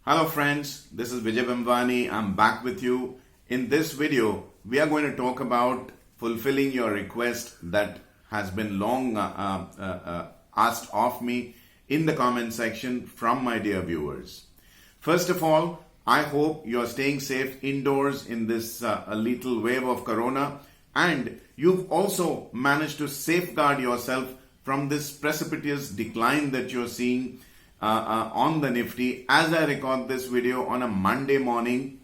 Hello friends, this is Vijay Bamvani. I'm back with you. In this video, we are going to talk about fulfilling your request that has been long asked of me in the comment section from my dear viewers. First of all, I hope you're staying safe indoors in this lethal wave of corona, and you've also managed to safeguard yourself from this precipitous decline that you're seeing on the Nifty. As I record this video on a Monday morning,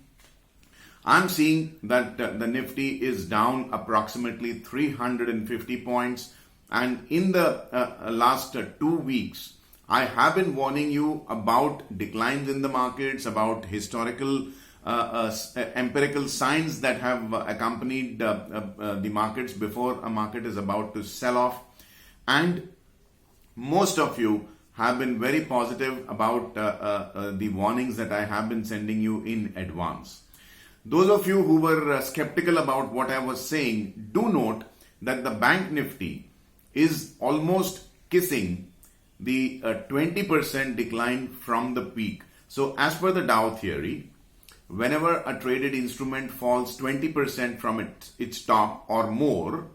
I'm seeing that the Nifty is down approximately 350 points, and in the last 2 weeks I have been warning you about declines in the markets, about historical empirical signs that have accompanied the markets before a market is about to sell off, and most of you have been very positive about the warnings that I have been sending you in advance. Those of you who were skeptical about what I was saying, do note that the Bank Nifty is almost kissing the 20% decline from the peak. So as per the Dow theory, whenever a traded instrument falls 20% from its top or more,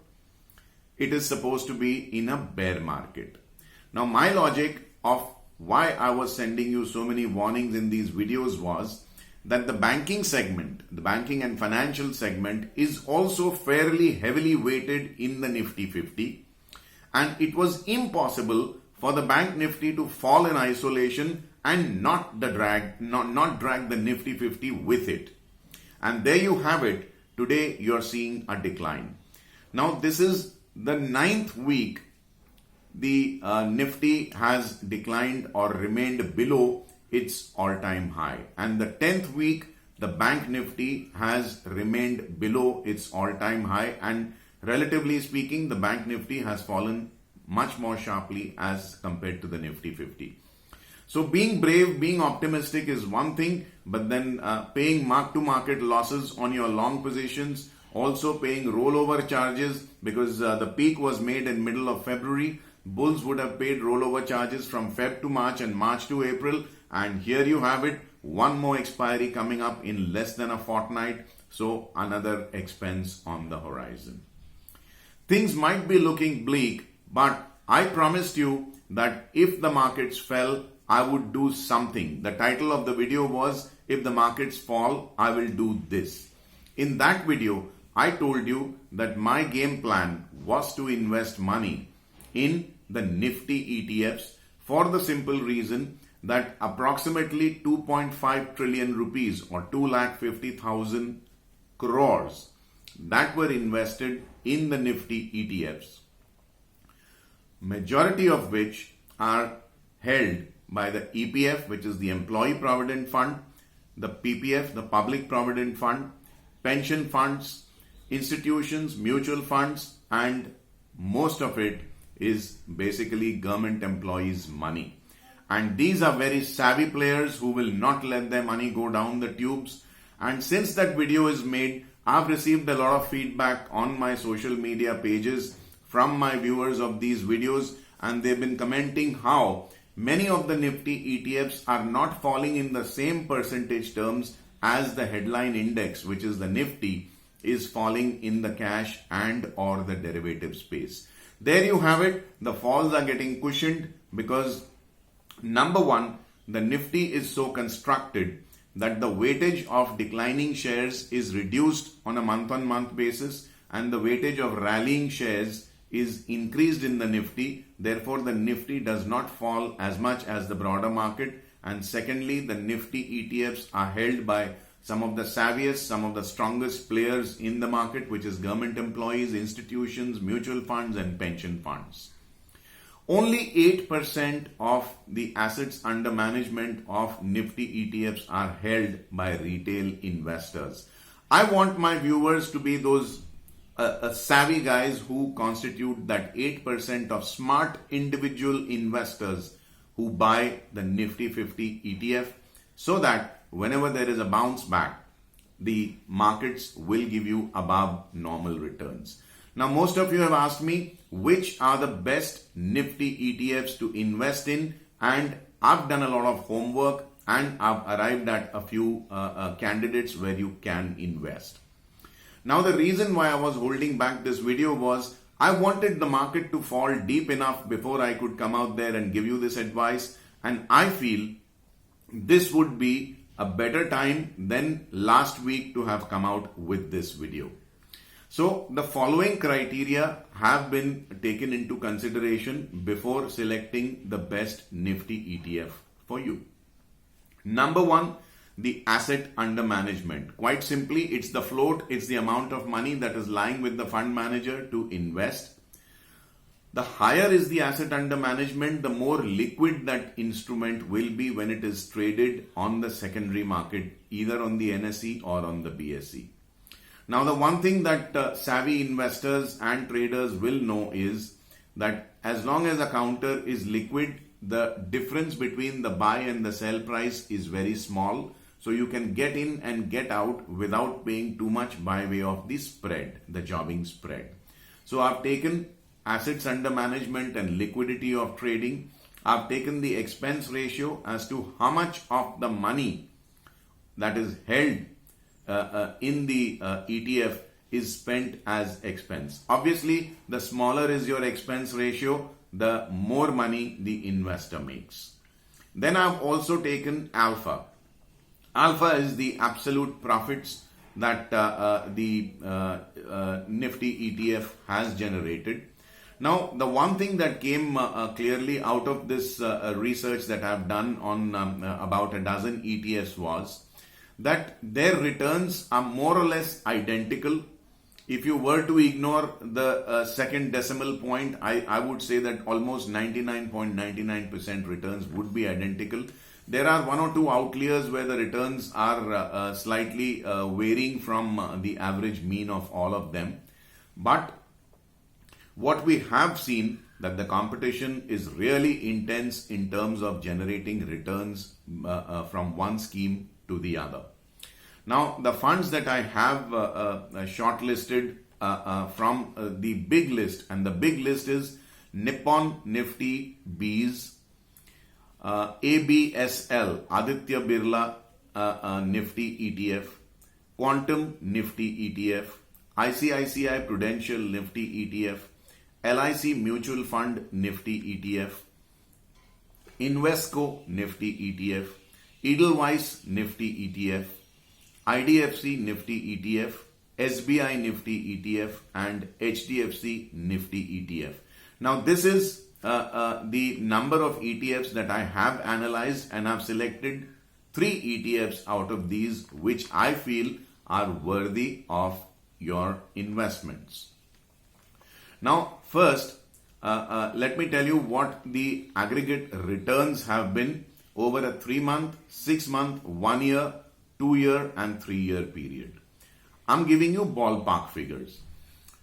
it is supposed to be in a bear market. Now, my logic of why I was sending you so many warnings in these videos was that the banking segment, the banking and financial segment, is also fairly heavily weighted in the Nifty 50, and it was impossible for the Bank Nifty to fall in isolation and not drag the Nifty 50 with it. And there you have it. Today you're seeing a decline. Now this is the 9th week the Nifty has declined or remained below its all-time high, and the 10th week the Bank Nifty has remained below its all-time high, and relatively speaking the Bank Nifty has fallen much more sharply as compared to the Nifty 50. So being brave, being optimistic is one thing, but then paying mark-to-market losses on your long positions, also paying rollover charges, because the peak was made in middle of February. Bulls would have paid rollover charges from Feb to March and March to April, and here you have it, one more expiry coming up in less than a fortnight, so another expense on the horizon. Things might be looking bleak, but I promised you that if the markets fell, I would do something. The title of the video was, if the markets fall, I will do this. In that video, I told you that my game plan was to invest money in the Nifty ETFs for the simple reason that approximately 2.5 trillion rupees or 2,50,000 crores that were invested in the Nifty ETFs, majority of which are held by the EPF, which is the Employee Provident Fund, the PPF, the Public Provident Fund, pension funds, institutions, mutual funds, and most of it is basically government employees' money. And these are very savvy players who will not let their money go down the tubes. And since that video is made, I've received a lot of feedback on my social media pages from my viewers of these videos, and they've been commenting how many of the Nifty ETFs are not falling in the same percentage terms as the headline index, which is the Nifty, is falling in the cash and or the derivative space. There you have it. The falls are getting cushioned because, number one, the Nifty is so constructed that the weightage of declining shares is reduced on a month-on-month basis, and the weightage of rallying shares is increased in the Nifty. Therefore, the Nifty does not fall as much as the broader market. And secondly, the Nifty ETFs are held by some of the savviest, some of the strongest players in the market, which is government employees, institutions, mutual funds, and pension funds. Only 8% of the assets under management of Nifty ETFs are held by retail investors. I want my viewers to be those savvy guys who constitute that 8% of smart individual investors who buy the Nifty 50 ETF, so that whenever there is a bounce back, the markets will give you above normal returns. Now, most of you have asked me which are the best Nifty ETFs to invest in, and I've done a lot of homework. and I've arrived at a few candidates where you can invest. Now, the reason why I was holding back this video was I wanted the market to fall deep enough before I could come out there and give you this advice, and I feel this would be a better time than last week to have come out with this video. So the following criteria have been taken into consideration before selecting the best Nifty ETF for you. Number one, the asset under management. Quite simply, it's the float, it's the amount of money that is lying with the fund manager to invest. The higher is the asset under management, the more liquid that instrument will be when it is traded on the secondary market, either on the NSE or on the BSE. Now, the one thing that savvy investors and traders will know is that as long as a counter is liquid, the difference between the buy and the sell price is very small. So you can get in and get out without paying too much by way of the spread, the jobbing spread. So I've taken assets under management and liquidity of trading. I've taken the expense ratio as to how much of the money that is held in the ETF is spent as expense. Obviously, the smaller is your expense ratio, the more money the investor makes. Then I've also taken alpha. Alpha is the absolute profits that the Nifty ETF has generated. Now, the one thing that came clearly out of this research that I've done on about a dozen ETFs was that their returns are more or less identical. If you were to ignore the second decimal point, I would say that almost 99.99% returns would be identical. There are one or two outliers where the returns are slightly varying from the average mean of all of them. But what we have seen that the competition is really intense in terms of generating returns from one scheme to the other. Now, the funds that I have shortlisted from the big list, and the big list is Nippon Nifty Bees, ABSL, Aditya Birla Nifty ETF, Quantum Nifty ETF, ICICI Prudential Nifty ETF, LIC Mutual Fund Nifty ETF, Invesco Nifty ETF, Edelweiss Nifty ETF, IDFC Nifty ETF, SBI Nifty ETF, and HDFC Nifty ETF. Now, this is the number of ETFs that I have analyzed, and I've selected 3 ETFs out of these which I feel are worthy of your investments. Now, first, let me tell you what the aggregate returns have been over a 3-month, 6-month, 1 year, 2-year, and 3-year period. I'm giving you ballpark figures.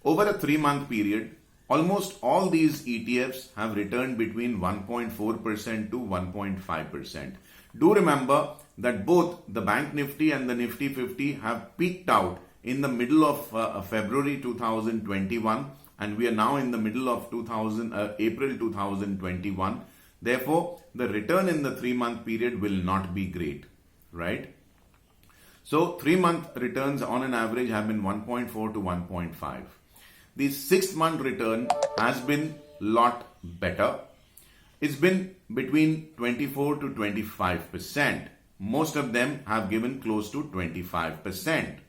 Over a 3-month period, almost all these ETFs have returned between 1.4% to 1.5%. Do remember that both the Bank Nifty and the Nifty 50 have peaked out in the middle of February 2021, and we are now in the middle of April 2021. Therefore, the return in the 3-month period will not be great, right? So 3-month returns on an average have been 1.4 to 1.5. The 6-month return has been a lot better. It's been between 24 to 25%. Most of them have given close to 25%.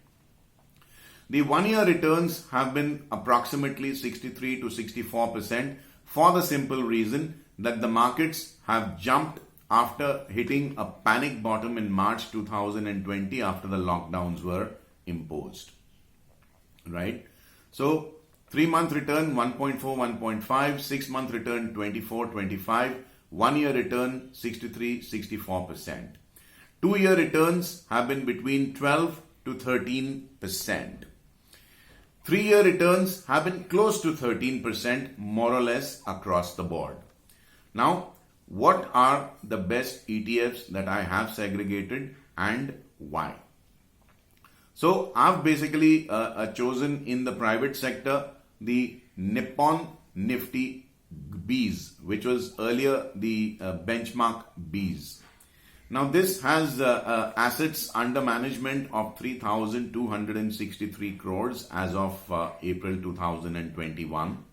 The 1-year returns have been approximately 63 to 64% for the simple reason that the markets have jumped after hitting a panic bottom in March 2020 after the lockdowns were imposed, right? So 3-month return 1.4, 1.5, 6-month return 24, 25, 1-year return 63, 64%. 2-year returns have been between 12 to 13%. 3-year returns have been close to 13% more or less across the board. Now, what are the best ETFs that I have segregated and why? So I've basically chosen in the private sector the Nippon Nifty Bees, which was earlier the benchmark Bees. Now this has assets under management of 3,263 crores as of April 2021.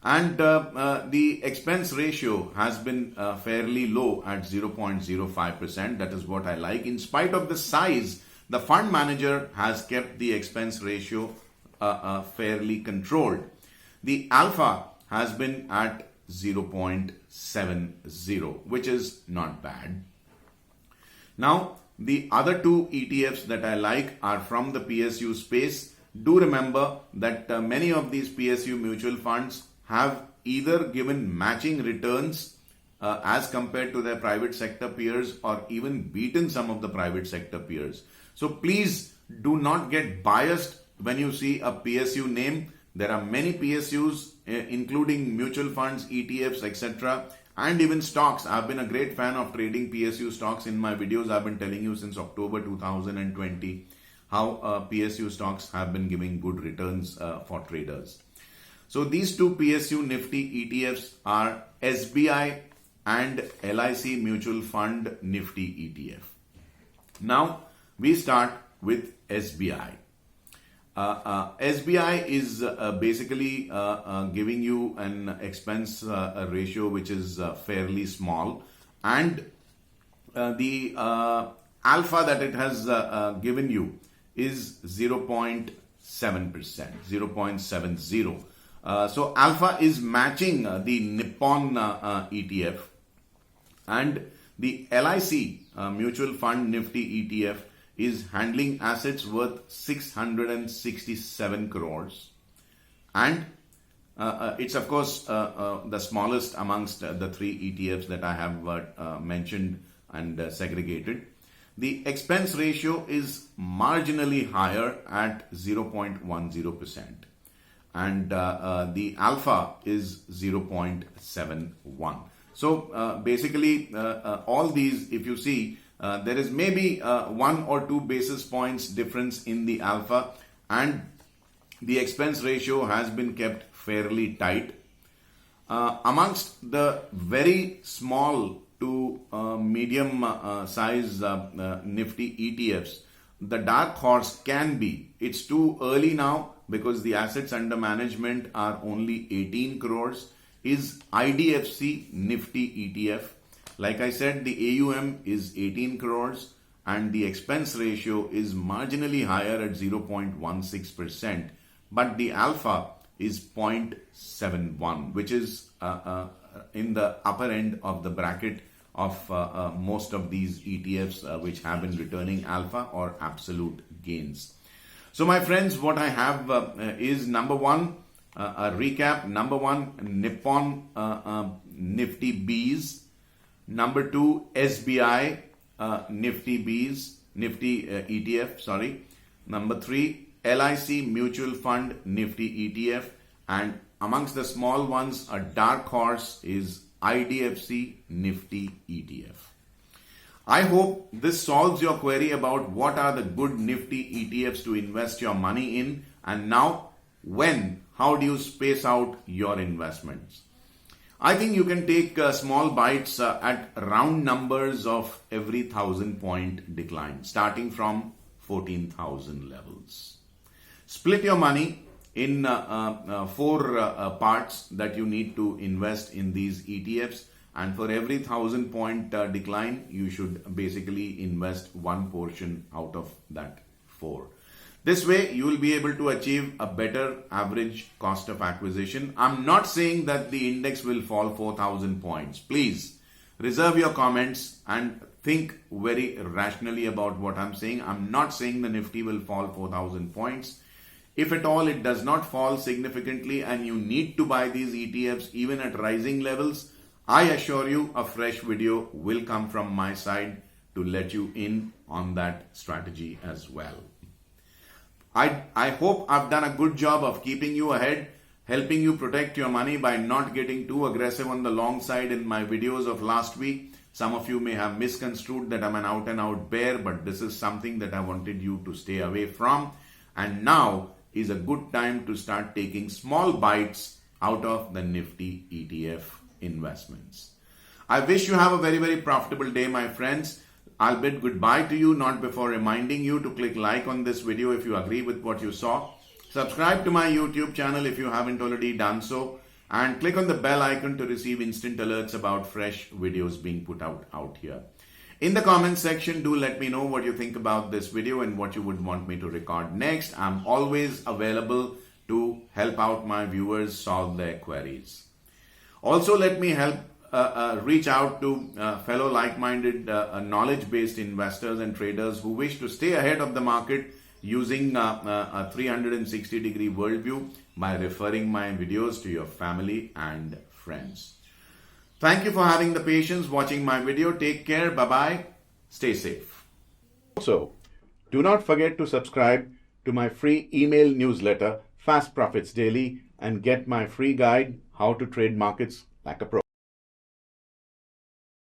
And the expense ratio has been fairly low at 0.05%. That is what I like. In spite of the size, the fund manager has kept the expense ratio fairly controlled. The alpha has been at 0.70, which is not bad. Now, the other two ETFs that I like are from the PSU space. Do remember that many of these PSU mutual funds have either given matching returns as compared to their private sector peers, or even beaten some of the private sector peers. So please do not get biased when you see a PSU name. There are many PSUs, including mutual funds, ETFs, etc., and even stocks. I've been a great fan of trading PSU stocks. In my videos, I've been telling you since October 2020 how PSU stocks have been giving good returns for traders. So these two PSU Nifty ETFs are SBI and LIC Mutual Fund Nifty ETF. Now we start with SBI. SBI is basically giving you an expense ratio which is fairly small, and the alpha that it has given you is 0.7%, 0.70. So alpha is matching the Nippon ETF, and the LIC Mutual Fund Nifty ETF is handling assets worth 667 crores, and it's of course the smallest amongst the three ETFs that I have mentioned and segregated. The expense ratio is marginally higher at 0.10%, and the alpha is 0.71. So basically all these, if you see, there is maybe 1 or 2 basis points difference in the alpha, and the expense ratio has been kept fairly tight. Amongst the very small to medium size Nifty ETFs, the dark horse can be, it's too early now because the assets under management are only 18 crores, is IDFC Nifty ETF. Like I said, the AUM is 18 crores and the expense ratio is marginally higher at 0.16%, but the alpha is 0.71, which is in the upper end of the bracket of most of these ETFs which have been returning alpha or absolute gains. So my friends, what I have is number one, a recap. Number one, Nippon Nifty Bs. Number two, SBI Nifty Bs, Nifty ETF, sorry. Number three, LIC Mutual Fund Nifty ETF. And amongst the small ones, a dark horse is IDFC Nifty ETF. I hope this solves your query about what are the good Nifty ETFs to invest your money in, and now how do you space out your investments. I think you can take small bites at round numbers of every 1,000-point decline, starting from 14,000 levels. Split your money in 4 parts that you need to invest in these ETFs, and for every 1,000-point decline, you should basically invest one portion out of that 4. This way, you will be able to achieve a better average cost of acquisition. I'm not saying that the index will fall 4,000 points. Please reserve your comments and think very rationally about what I'm saying. I'm not saying the Nifty will fall 4,000 points. If at all it does not fall significantly and you need to buy these ETFs even at rising levels, I assure you a fresh video will come from my side to let you in on that strategy as well. I hope I've done a good job of keeping you ahead, helping you protect your money by not getting too aggressive on the long side in my videos of last week. Some of you may have misconstrued that I'm an out and out bear, but this is something that I wanted you to stay away from. And now is a good time to start taking small bites out of the Nifty ETF investments. I wish you have a very, very profitable day, my friends. I'll bid goodbye to you, not before reminding you to click like on this video if you agree with what you saw. Subscribe to my YouTube channel if you haven't already done so. And click on the bell icon to receive instant alerts about fresh videos being put out here. In the comments section, do let me know what you think about this video and what you would want me to record next. I'm always available to help out my viewers solve their queries. Also, let me help reach out to fellow like-minded knowledge-based investors and traders who wish to stay ahead of the market using a 360-degree worldview by referring my videos to your family and friends. Thank you for having the patience watching my video. Take care. Bye-bye. Stay safe. Also, do not forget to subscribe to my free email newsletter, Fast Profits Daily, and get my free guide, How to Trade Markets Like a Pro.